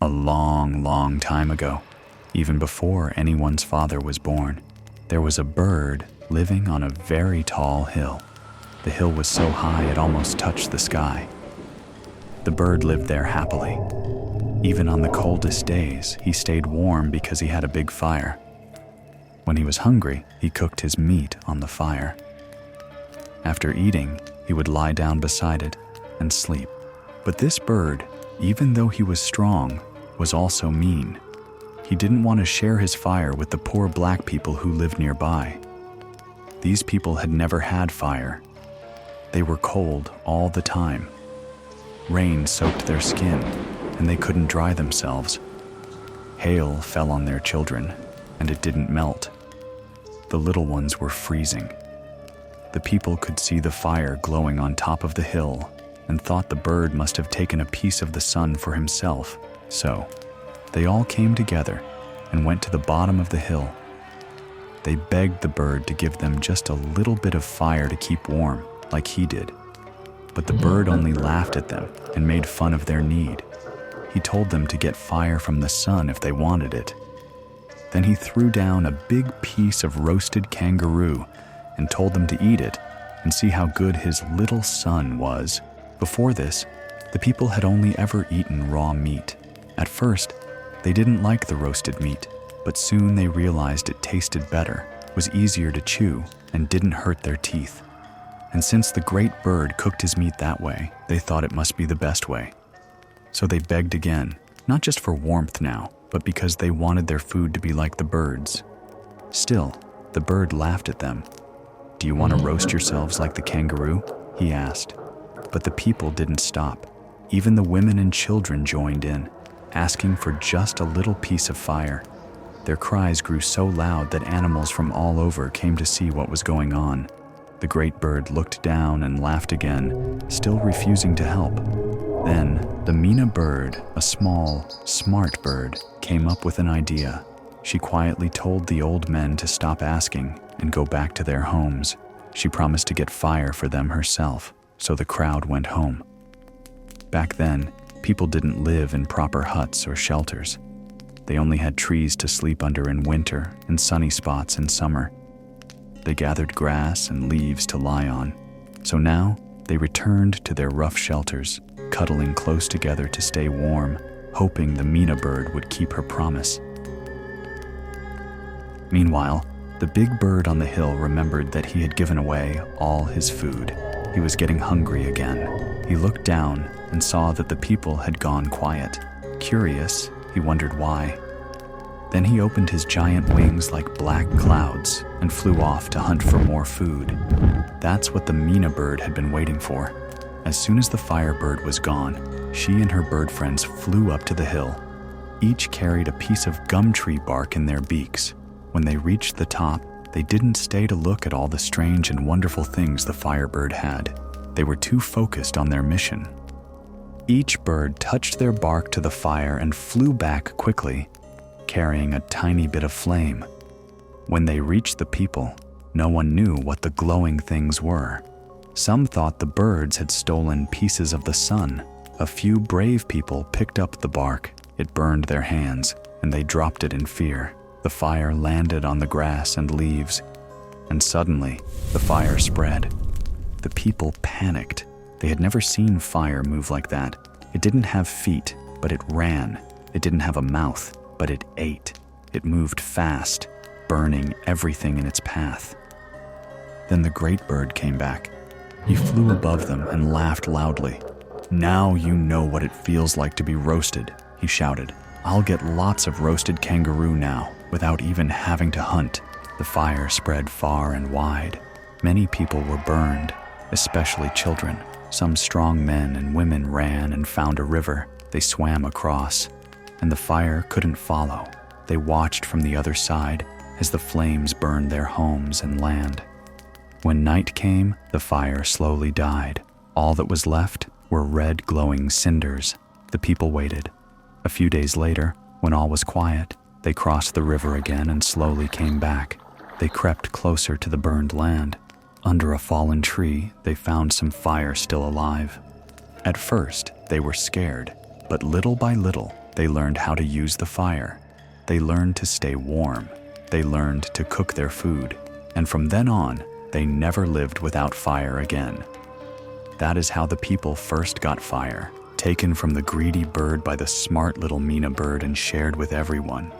A long, long time ago, even before anyone's father was born, there was a bird living on a very tall hill. The hill was so high it almost touched the sky. The bird lived there happily. Even on the coldest days, he stayed warm because he had a big fire. When he was hungry, he cooked his meat on the fire. After eating, he would lie down beside it and sleep. But this bird, even though he was strong, was also mean. He didn't want to share his fire with the poor black people who lived nearby. These people had never had fire. They were cold all the time. Rain soaked their skin, and they couldn't dry themselves. Hail fell on their children, and it didn't melt. The little ones were freezing. The people could see the fire glowing on top of the hill and thought the bird must have taken a piece of the sun for himself. So, they all came together and went to the bottom of the hill. They begged the bird to give them just a little bit of fire to keep warm, like he did. But the bird only laughed at them and made fun of their need. He told them to get fire from the sun if they wanted it. Then he threw down a big piece of roasted kangaroo and told them to eat it and see how good his little son was. Before this, the people had only ever eaten raw meat. At first, they didn't like the roasted meat, but soon they realized it tasted better, was easier to chew, and didn't hurt their teeth. And since the great bird cooked his meat that way, they thought it must be the best way. So they begged again, not just for warmth now, but because they wanted their food to be like the bird's. Still, the bird laughed at them. "Do you want to roast yourselves like the kangaroo?" he asked. But the people didn't stop. Even the women and children joined in, asking for just a little piece of fire. Their cries grew so loud that animals from all over came to see what was going on. The great bird looked down and laughed again, still refusing to help. Then, the Mina bird, a small, smart bird, came up with an idea. She quietly told the old men to stop asking and go back to their homes. She promised to get fire for them herself, so the crowd went home. Back then, people didn't live in proper huts or shelters. They only had trees to sleep under in winter and sunny spots in summer. They gathered grass and leaves to lie on. So now, they returned to their rough shelters, cuddling close together to stay warm, hoping the Mina bird would keep her promise. Meanwhile, the big bird on the hill remembered that he had given away all his food. He was getting hungry again. He looked down and saw that the people had gone quiet. Curious, he wondered why. Then he opened his giant wings like black clouds and flew off to hunt for more food. That's what the Mina bird had been waiting for. As soon as the firebird was gone, she and her bird friends flew up to the hill. Each carried a piece of gum tree bark in their beaks. When they reached the top, they didn't stay to look at all the strange and wonderful things the firebird had. They were too focused on their mission. Each bird touched their bark to the fire and flew back quickly, carrying a tiny bit of flame. When they reached the people, no one knew what the glowing things were. Some thought the birds had stolen pieces of the sun. A few brave people picked up the bark. It burned their hands, and they dropped it in fear. The fire landed on the grass and leaves, and suddenly, the fire spread. The people panicked. They had never seen fire move like that. It didn't have feet, but it ran. It didn't have a mouth, but it ate. It moved fast, burning everything in its path. Then the great bird came back. He flew above them and laughed loudly. "Now you know what it feels like to be roasted," he shouted. "I'll get lots of roasted kangaroo now, without even having to hunt." The fire spread far and wide. Many people were burned, especially children. Some strong men and women ran and found a river. They swam across, and the fire couldn't follow. They watched from the other side as the flames burned their homes and land. When night came, the fire slowly died. All that was left were red glowing cinders. The people waited. A few days later, when all was quiet, they crossed the river again and slowly came back. They crept closer to the burned land. Under a fallen tree, they found some fire still alive. At first, they were scared, but little by little, They learned how to use the fire. They learned to stay warm. They learned to cook their food. And from then on, they never lived without fire again. That is how the people first got fire, taken from the greedy bird by the smart little Mina bird and shared with everyone.